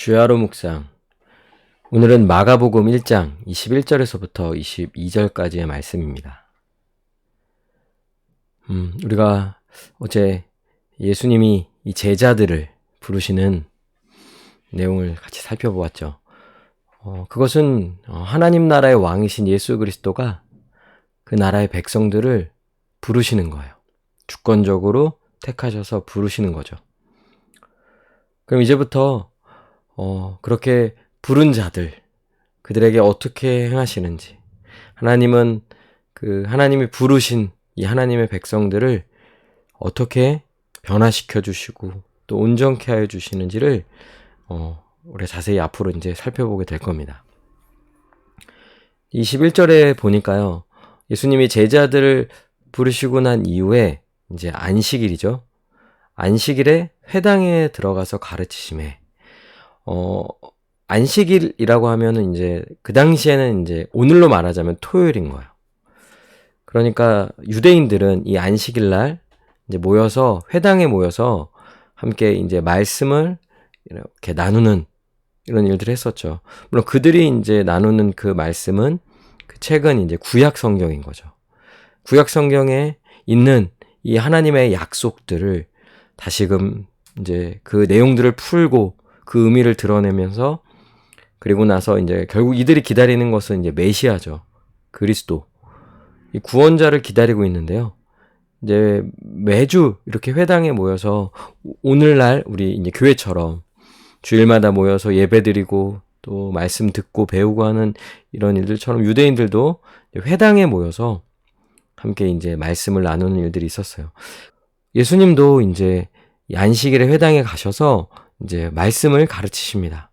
주야로 묵상. 오늘은 마가복음 1장 21절에서부터 22절까지의 말씀입니다. 우리가 어제 예수님이 이 제자들을 부르시는 내용을 같이 살펴보았죠. 그것은 하나님 나라의 왕이신 예수 그리스도가 그 나라의 백성들을 부르시는 거예요. 주권적으로 택하셔서 부르시는 거죠. 그럼 이제부터 그렇게 부른 자들, 그들에게 어떻게 행하시는지, 하나님은 하나님이 부르신 이 하나님의 백성들을 어떻게 변화시켜 주시고 또 온전케 하여 주시는지를 우리 자세히 앞으로 이제 살펴보게 될 겁니다. 21절에 보니까요, 예수님이 제자들을 부르시고 난 이후에 이제 안식일이죠. 안식일에 회당에 들어가서 가르치심에, 안식일이라고 하면은 이제 그 당시에는 이제 오늘로 말하자면 토요일인 거예요. 그러니까 유대인들은 이 안식일 날 이제 모여서 회당에 모여서 함께 이제 말씀을 이렇게 나누는 이런 일들을 했었죠. 물론 그들이 이제 나누는 그 말씀은 그 책은 이제 구약 성경인 거죠. 구약 성경에 있는 이 하나님의 약속들을 다시금 이제 그 내용들을 풀고 그 의미를 드러내면서, 그리고 나서 이제 결국 이들이 기다리는 것은 이제 메시아죠. 그리스도. 이 구원자를 기다리고 있는데요. 이제 매주 이렇게 회당에 모여서 오늘날 우리 이제 교회처럼 주일마다 모여서 예배드리고 또 말씀 듣고 배우고 하는 이런 일들처럼 유대인들도 회당에 모여서 함께 이제 말씀을 나누는 일들이 있었어요. 예수님도 이제 이 안식일에 회당에 가셔서 이제 말씀을 가르치십니다.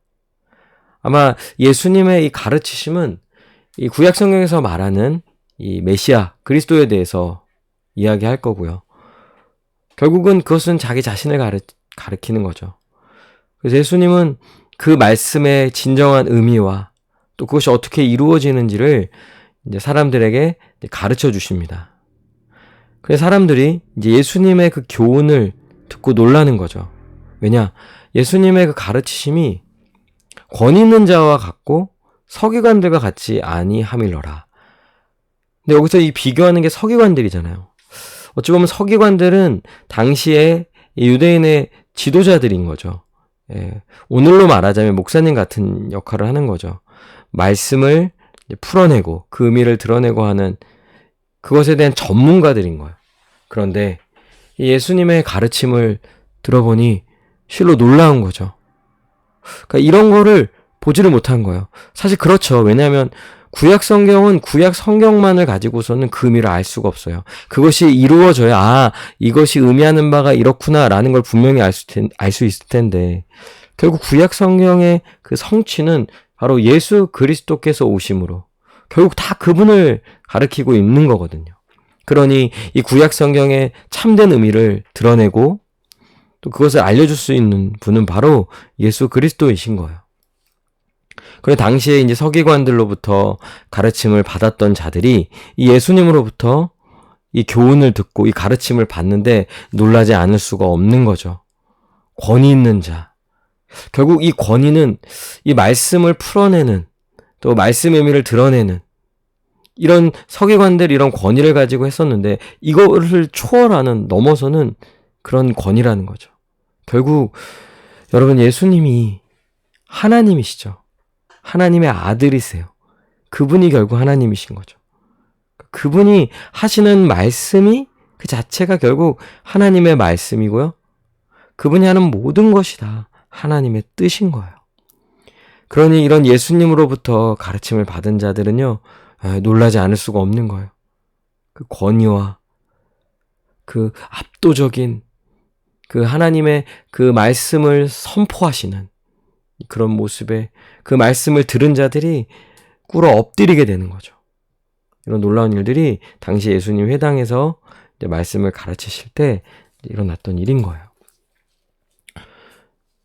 아마 예수님의 이 가르치심은 이 구약 성경에서 말하는 이 메시아 그리스도에 대해서 이야기할 거고요. 결국은 그것은 자기 자신을 가르치는 거죠. 그래서 예수님은 그 말씀의 진정한 의미와 또 그것이 어떻게 이루어지는지를 이제 사람들에게 가르쳐 주십니다. 그래서 사람들이 이제 예수님의 그 교훈을 듣고 놀라는 거죠. 왜냐? 예수님의 그 가르치심이 권위 있는 자와 같고 서기관들과 같지 아니함일러라. 근데 여기서 이 비교하는 게 서기관들이잖아요. 어찌 보면 서기관들은 당시에 유대인의 지도자들인 거죠. 오늘로 말하자면 목사님 같은 역할을 하는 거죠. 말씀을 풀어내고 그 의미를 드러내고 하는 그것에 대한 전문가들인 거예요. 그런데 예수님의 가르침을 들어보니 실로 놀라운 거죠. 그러니까 이런 거를 보지를 못한 거예요. 사실 그렇죠. 왜냐하면 구약 성경은 구약 성경만을 가지고서는 그 의미를 알 수가 없어요. 그것이 이루어져야 이것이 의미하는 바가 이렇구나라는 걸 분명히 알 수 있을 텐데, 결국 구약 성경의 그 성취는 바로 예수 그리스도께서 오심으로 결국 다 그분을 가리키고 있는 거거든요. 그러니 이 구약 성경의 참된 의미를 드러내고 또 그것을 알려줄 수 있는 분은 바로 예수 그리스도이신 거예요. 그래 당시에 이제 서기관들로부터 가르침을 받았던 자들이 이 예수님으로부터 이 교훈을 듣고 이 가르침을 받는데 놀라지 않을 수가 없는 거죠. 권위 있는 자. 결국 이 권위는 이 말씀을 풀어내는, 또 말씀의 의미를 드러내는 이런 서기관들 이런 권위를 가지고 했었는데, 이거를 초월하는, 넘어서는 그런 권위라는 거죠. 결국 여러분, 예수님이 하나님이시죠. 하나님의 아들이세요. 그분이 결국 하나님이신 거죠. 그분이 하시는 말씀이 그 자체가 결국 하나님의 말씀이고요. 그분이 하는 모든 것이 다 하나님의 뜻인 거예요. 그러니 이런 예수님으로부터 가르침을 받은 자들은요, 놀라지 않을 수가 없는 거예요. 그 권위와 그 압도적인 그 하나님의 그 말씀을 선포하시는 그런 모습에 그 말씀을 들은 자들이 꿇어 엎드리게 되는 거죠. 이런 놀라운 일들이 당시 예수님 회당에서 이제 말씀을 가르치실 때 일어났던 일인 거예요.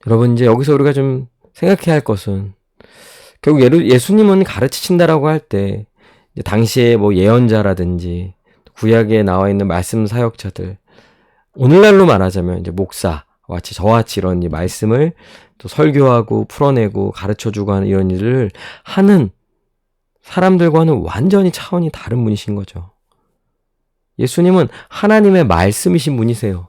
여러분, 이제 여기서 우리가 좀 생각해야 할 것은, 결국 예수님은 가르치신다라고 할 때 당시에 뭐 예언자라든지 구약에 나와 있는 말씀 사역자들, 오늘날로 말하자면 이제 목사와 같이 저와 같이 이런 이 말씀을 또 설교하고 풀어내고 가르쳐주고 하는 이런 일을 하는 사람들과는 완전히 차원이 다른 분이신 거죠. 예수님은 하나님의 말씀이신 분이세요.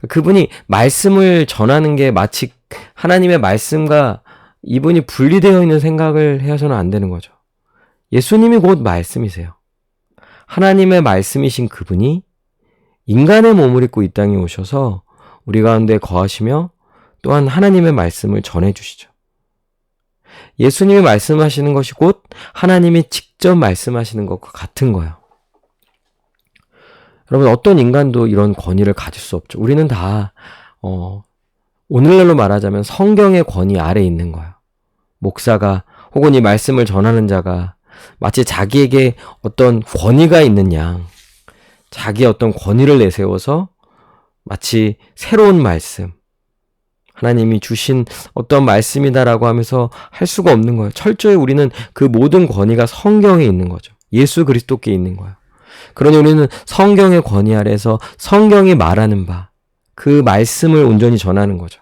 그분이 말씀을 전하는 게 마치 하나님의 말씀과 이분이 분리되어 있는 생각을 해서는 안 되는 거죠. 예수님이 곧 말씀이세요. 하나님의 말씀이신 그분이 인간의 몸을 입고 이 땅에 오셔서 우리 가운데 거하시며 또한 하나님의 말씀을 전해주시죠. 예수님이 말씀하시는 것이 곧 하나님이 직접 말씀하시는 것과 같은 거예요. 여러분, 어떤 인간도 이런 권위를 가질 수 없죠. 우리는 다 오늘날로 말하자면 성경의 권위 아래에 있는 거예요. 목사가 혹은 이 말씀을 전하는 자가 마치 자기에게 어떤 권위가 있는 양, 자기의 어떤 권위를 내세워서 마치 새로운 말씀, 하나님이 주신 어떤 말씀이다라고 하면서 할 수가 없는 거예요. 철저히 우리는 그 모든 권위가 성경에 있는 거죠. 예수 그리스도께 있는 거예요. 그러니 우리는 성경의 권위 아래에서 성경이 말하는 바, 그 말씀을 온전히 전하는 거죠.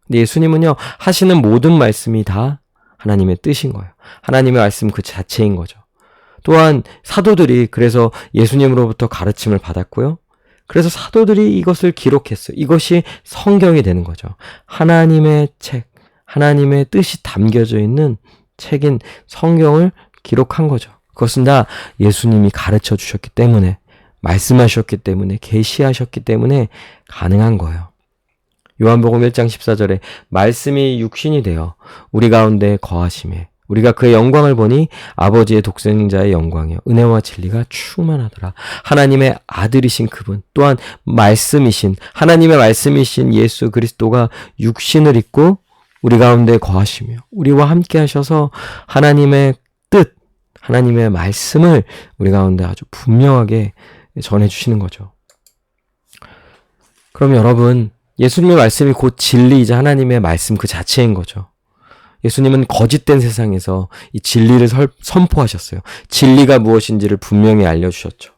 근데 예수님은요, 하시는 모든 말씀이 다 하나님의 뜻인 거예요. 하나님의 말씀 그 자체인 거죠. 또한 사도들이 그래서 예수님으로부터 가르침을 받았고요. 그래서 사도들이 이것을 기록했어요. 이것이 성경이 되는 거죠. 하나님의 책, 하나님의 뜻이 담겨져 있는 책인 성경을 기록한 거죠. 그것은 다 예수님이 가르쳐 주셨기 때문에, 말씀하셨기 때문에, 계시하셨기 때문에 가능한 거예요. 요한복음 1장 14절에 말씀이 육신이 되어 우리 가운데 거하심에 우리가 그의 영광을 보니 아버지의 독생자의 영광이요 은혜와 진리가 충만하더라. 하나님의 아들이신 그분, 또한 말씀이신 하나님의 말씀이신 예수 그리스도가 육신을 입고 우리 가운데 거하시며 우리와 함께 하셔서 하나님의 뜻, 하나님의 말씀을 우리 가운데 아주 분명하게 전해주시는 거죠. 그럼 여러분, 예수님의 말씀이 곧 진리이자 하나님의 말씀 그 자체인 거죠. 예수님은 거짓된 세상에서 이 진리를 선포하셨어요. 진리가 무엇인지를 분명히 알려주셨죠.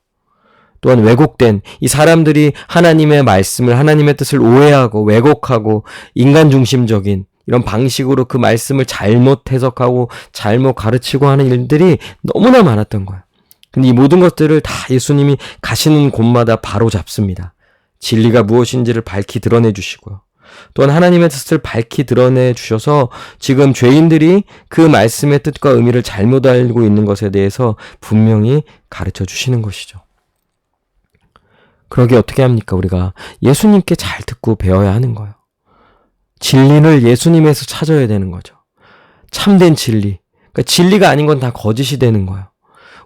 또한 왜곡된 이 사람들이 하나님의 말씀을, 하나님의 뜻을 오해하고 왜곡하고 인간 중심적인 이런 방식으로 그 말씀을 잘못 해석하고 잘못 가르치고 하는 일들이 너무나 많았던 거예요. 근데 이 모든 것들을 다 예수님이 가시는 곳마다 바로 잡습니다. 진리가 무엇인지를 밝히 드러내 주시고요. 또한 하나님의 뜻을 밝히 드러내 주셔서 지금 죄인들이 그 말씀의 뜻과 의미를 잘못 알고 있는 것에 대해서 분명히 가르쳐 주시는 것이죠. 그러게 어떻게 합니까? 우리가 예수님께 잘 듣고 배워야 하는 거예요. 진리를 예수님에서 찾아야 되는 거죠. 참된 진리. 그러니까 진리가 아닌 건 다 거짓이 되는 거예요.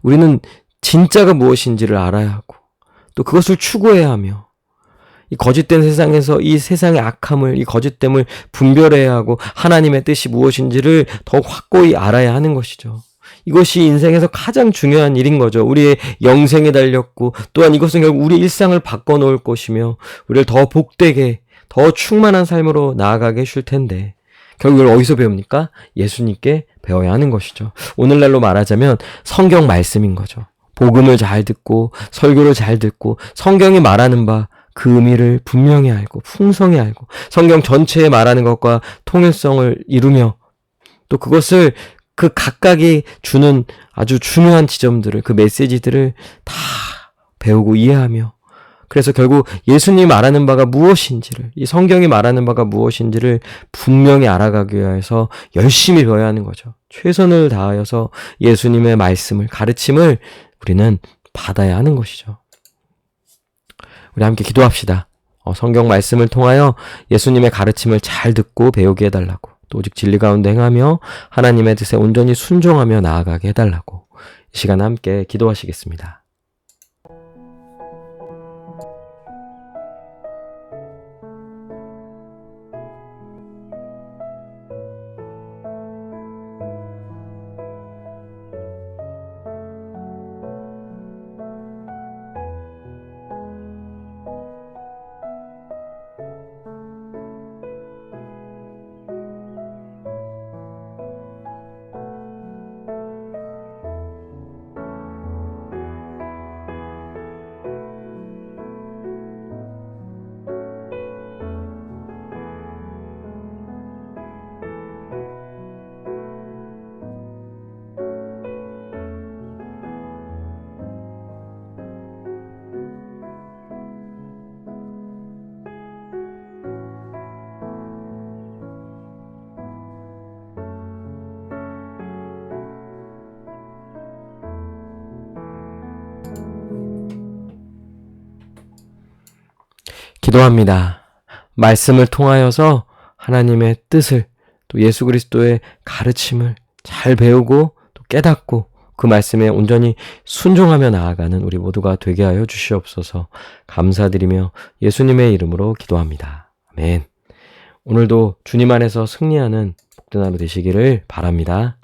우리는 진짜가 무엇인지를 알아야 하고 또 그것을 추구해야 하며 이 거짓된 세상에서 이 세상의 악함을, 이 거짓됨을 분별해야 하고 하나님의 뜻이 무엇인지를 더욱 확고히 알아야 하는 것이죠. 이것이 인생에서 가장 중요한 일인 거죠. 우리의 영생에 달렸고 또한 이것은 결국 우리 일상을 바꿔놓을 것이며 우리를 더 복되게, 더 충만한 삶으로 나아가게 해줄 텐데 결국 이걸 어디서 배웁니까? 예수님께 배워야 하는 것이죠. 오늘날로 말하자면 성경 말씀인 거죠. 복음을 잘 듣고 설교를 잘 듣고 성경이 말하는 바 그 의미를 분명히 알고 풍성히 알고 성경 전체에 말하는 것과 통일성을 이루며 또 그것을 그 각각이 주는 아주 중요한 지점들을 그 메시지들을 다 배우고 이해하며 그래서 결국 예수님이 말하는 바가 무엇인지를 이 성경이 말하는 바가 무엇인지를 분명히 알아가기 위해서 열심히 배워야 하는 거죠. 최선을 다하여서 예수님의 말씀을 가르침을 우리는 받아야 하는 것이죠. 우리 함께 기도합시다. 성경 말씀을 통하여 예수님의 가르침을 잘 듣고 배우게 해달라고 또 오직 진리 가운데 행하며 하나님의 뜻에 온전히 순종하며 나아가게 해달라고 이 시간 함께 기도하시겠습니다. 기도합니다. 말씀을 통하여서 하나님의 뜻을 또 예수 그리스도의 가르침을 잘 배우고 또 깨닫고 그 말씀에 온전히 순종하며 나아가는 우리 모두가 되게 하여 주시옵소서. 감사드리며 예수님의 이름으로 기도합니다. 아멘. 오늘도 주님 안에서 승리하는 복된 하루 되시기를 바랍니다.